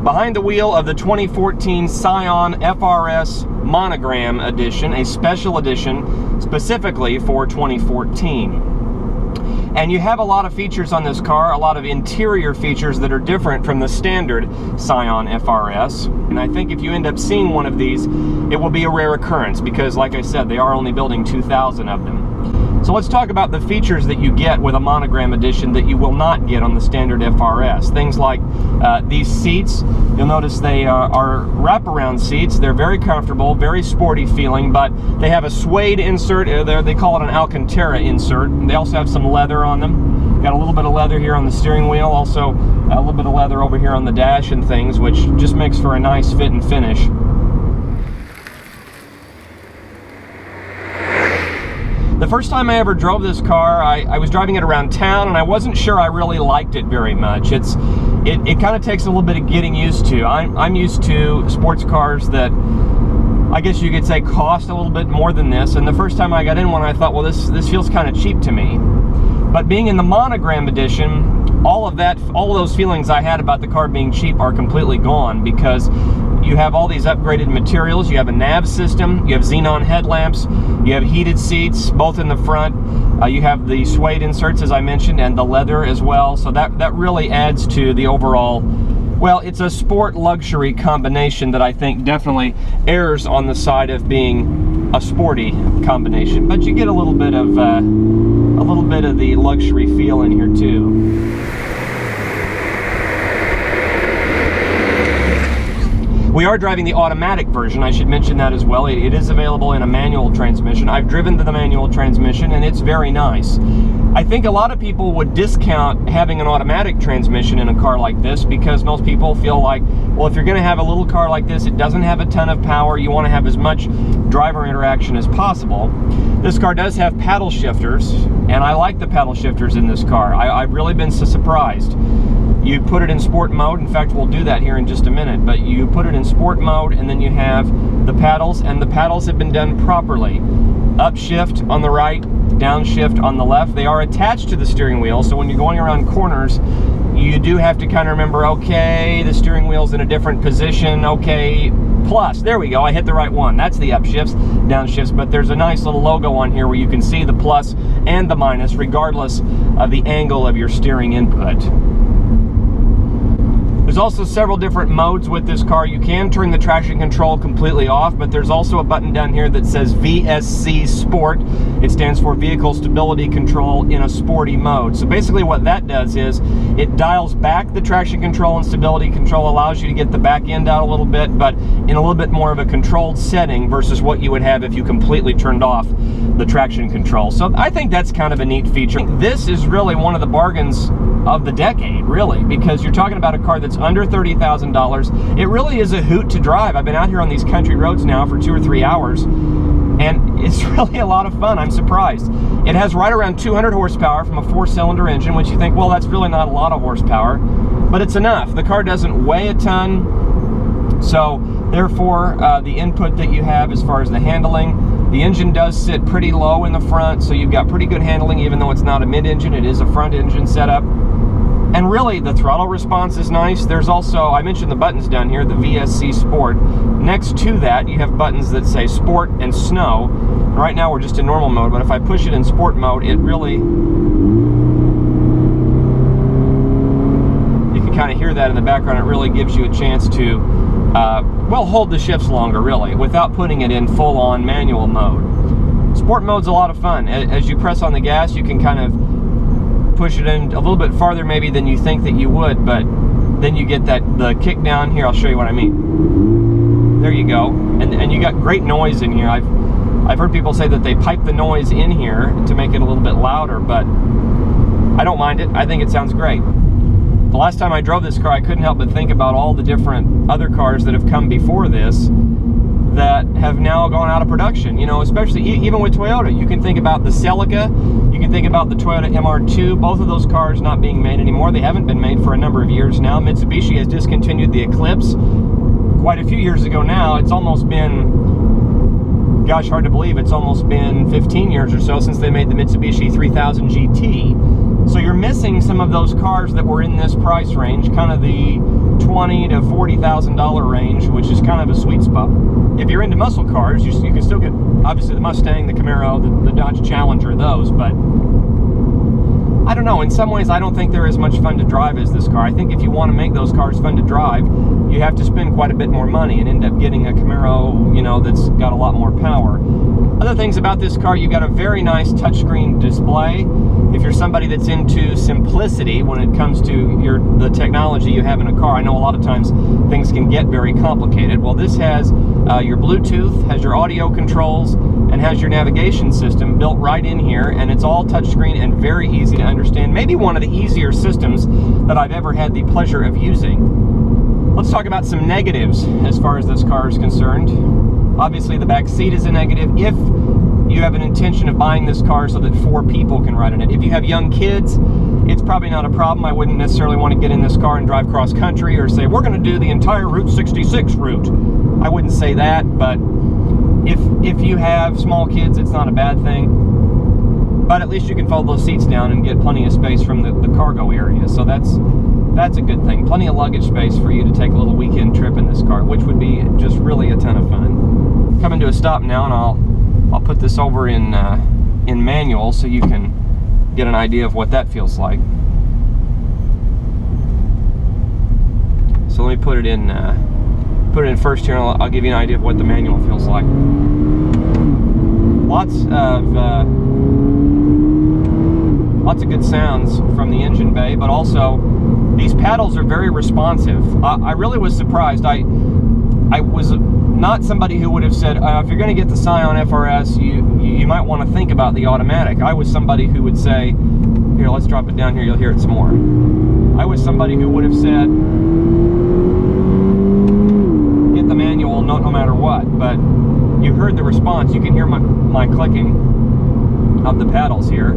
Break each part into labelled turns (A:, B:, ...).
A: behind the wheel of the 2014 Scion FRS Monogram edition, a special edition specifically for 2014. And you have a lot of features on this car, a lot of interior features that are different from the standard Scion FRS. And I think if you end up seeing one of these, it will be a rare occurrence because, like I said, they are only building 2,000 of them. So let's talk about the features that you get with a Monogram edition that you will not get on the standard FRS. Things like these seats. You'll notice they are wraparound seats. They're very comfortable, very sporty feeling, but they have a suede insert. They call it an Alcantara insert. They also have some leather on them. Got a little bit of leather here on the steering wheel, also a little bit of leather over here on the dash and things, which just makes for a nice fit and finish. The first time I ever drove this car, I was driving it around town, and I wasn't sure I really liked it very much. It kind of takes a little bit of getting used to. I'm used to sports cars that I guess you could say cost a little bit more than this, and the first time I got in one, I thought, well, this feels kind of cheap to me. But being in the Monogram edition, all of those feelings I had about the car being cheap are completely gone, because you have all these upgraded materials. You have a nav system, you have xenon headlamps, you have heated seats, both in the front. You have the suede inserts, as I mentioned, and the leather as well. So that really adds to the overall, well, it's a sport luxury combination that I think definitely errs on the side of being a sporty combination. But you get a little bit of the luxury feel in here too. We are driving the automatic version, I should mention that as well. It is available in a manual transmission. I've driven the manual transmission, and it's very nice. I think a lot of people would discount having an automatic transmission in a car like this because most people feel like, well, if you're going to have a little car like this, it doesn't have a ton of power. You want to have as much driver interaction as possible. This car does have paddle shifters, and I like the paddle shifters in this car. I've really been so surprised. You put it in sport mode. In fact, we'll do that here in just a minute, but you put it in sport mode, and then you have the paddles, and the paddles have been done properly. Upshift on the right, downshift on the left. They are attached to the steering wheel, so when you're going around corners, you do have to kind of remember, okay, the steering wheel's in a different position, okay, plus, there we go, I hit the right one. That's the upshifts, downshifts, but there's a nice little logo on here where you can see the plus and the minus regardless of the angle of your steering input. There's also several different modes with this car. You can turn the traction control completely off, but there's also a button down here that says VSC Sport. It stands for Vehicle Stability Control in a sporty mode. So basically what that does is it dials back the traction control and stability control, allows you to get the back end out a little bit, but in a little bit more of a controlled setting versus what you would have if you completely turned off the traction control. So I think that's kind of a neat feature. This is really one of the bargains of the decade, really, because you're talking about a car that's under $30,000. It really is a hoot to drive. I've been out here on these country roads now for 2 or 3 hours, and it's really a lot of fun. I'm surprised. It has right around 200 horsepower from a 4-cylinder engine, which you think, well, that's really not a lot of horsepower, but it's enough. The car doesn't weigh a ton, so therefore the input that you have as far as the handling, the engine does sit pretty low in the front, so you've got pretty good handling even though it's not a mid-engine, it is a front engine setup. And really, the throttle response is nice. There's also, I mentioned the buttons down here, the VSC Sport. Next to that, you have buttons that say Sport and Snow. Right now, we're just in normal mode, but if I push it in Sport mode, it really... You can kind of hear that in the background. It really gives you a chance to, well, hold the shifts longer, really, without putting it in full-on manual mode. Sport mode's a lot of fun. As you press on the gas, you can kind of push it in a little bit farther maybe than you think that you would, but then you get the kick down here. I'll show you what I mean. There you go, and you got great noise in here. I've heard people say that they pipe the noise in here to make it a little bit louder, but I don't mind it. I think it sounds great. The last time I drove this car, I couldn't help but think about all the different other cars that have come before this that have now gone out of production, you know, especially even with Toyota. You can think about the Celica, you can think about the Toyota MR2, both of those cars not being made anymore. They haven't been made for a number of years now. Mitsubishi has discontinued the Eclipse quite a few years ago now. It's almost been gosh, hard to believe it's almost been 15 years or so since they made the Mitsubishi 3000 GT. So you're missing some of those cars that were in this price range, kind of the $20,000 to $40,000 range, which is kind of a sweet spot. If you're into muscle cars, you can still get, obviously, the Mustang, the Camaro, the Dodge Challenger, those, but I don't know, in some ways I don't think they're as much fun to drive as this car. I think if you want to make those cars fun to drive, you have to spend quite a bit more money and end up getting a Camaro, you know, that's got a lot more power. Other things about this car, you've got a very nice touchscreen display. If you're somebody that's into simplicity when it comes to the technology you have in a car, I know a lot of times things can get very complicated. Well, this has your Bluetooth, has your audio controls, and has your navigation system built right in here, and it's all touchscreen and very easy to understand. Maybe one of the easier systems that I've ever had the pleasure of using. Let's talk about some negatives as far as this car is concerned. Obviously, the back seat is a negative if you have an intention of buying this car so that 4 people can ride in it. If you have young kids, it's probably not a problem. I wouldn't necessarily want to get in this car and drive cross country or say, we're going to do the entire Route 66 route. I wouldn't say that, but if you have small kids, it's not a bad thing. But at least you can fold those seats down and get plenty of space from the cargo area. So that's a good thing. Plenty of luggage space for you to take a little weekend trip in this car, which would be just really a ton of fun. Coming to a stop now, and I'll put this over in manual so you can get an idea of what that feels like. So let me put it in first here, and I'll give you an idea of what the manual feels like. Lots of good sounds from the engine bay, but also these paddles are very responsive. I really was surprised. I was not somebody who would have said, if you're going to get the Scion FRS, you might want to think about the automatic. I was somebody who would say, here, let's drop it down here, you'll hear it some more. I was somebody who would have said, get the manual no matter what, but you heard the response. You can hear my clicking of the paddles here.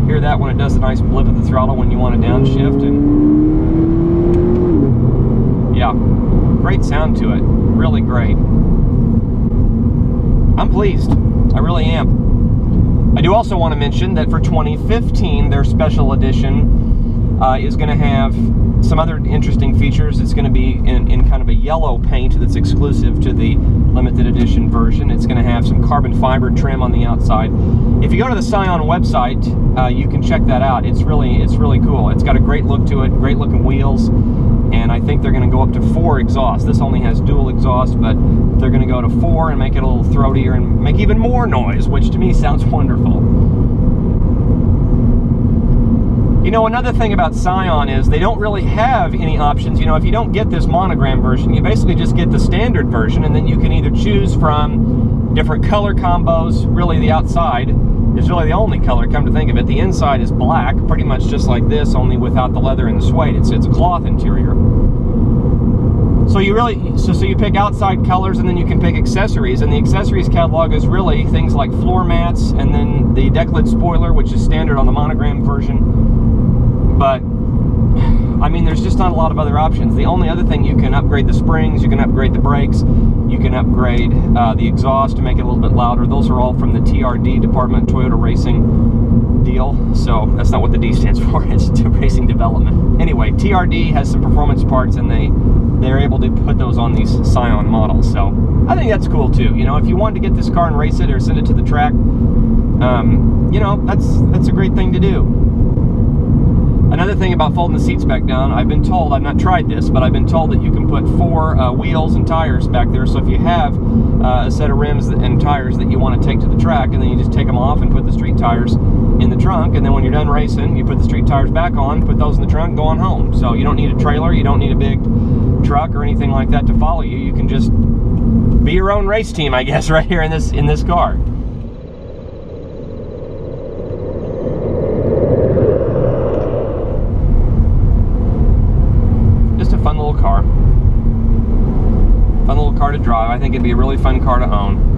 A: Hear that when it does a nice blip of the throttle when you want to downshift, and yeah, great sound to it, really great. I'm pleased, I really am. I do also want to mention that for 2015, their special edition is going to have some other interesting features. It's going to be in kind of a yellow paint that's exclusive to the limited edition version. It's going to have some carbon fiber trim on the outside. If you go to the Scion website, you can check that out. It's really cool. It's got a great look to it, great looking wheels, and I think they're going to go up to 4 exhausts. This only has dual exhaust, but they're going to go to 4 and make it a little throatier and make even more noise, which to me sounds wonderful. You know, another thing about Scion is they don't really have any options. You know, if you don't get this monogram version, you basically just get the standard version, and then you can either choose from different color combos. Really, the outside is really the only color, come to think of it. The inside is black, pretty much just like this, only without the leather and the suede. It's a cloth interior. So you pick outside colors, and then you can pick accessories, and the accessories catalog is really things like floor mats, and then the deck lid spoiler, which is standard on the monogram version. But I mean, there's just not a lot of other options. The only other thing, you can upgrade the springs, you can upgrade the brakes, you can upgrade the exhaust to make it a little bit louder. Those are all from the TRD, Department of Toyota Racing deal. So that's not what the D stands for, it's Racing Development. Anyway, TRD has some performance parts, and they're able to put those on these Scion models. So I think that's cool too. You know, if you wanted to get this car and race it or send it to the track, you know, that's a great thing to do. Another thing about folding the seats back down, I've been told, I've not tried this, but I've been told that you can put 4 wheels and tires back there. So if you have a set of rims and tires that you want to take to the track, and then you just take them off and put the street tires in the trunk, and then when you're done racing, you put the street tires back on, put those in the trunk, go on home. So you don't need a trailer, you don't need a big truck or anything like that to follow you. You can just be your own race team, I guess, right here in this car. Fun little car to drive. I think it'd be a really fun car to own.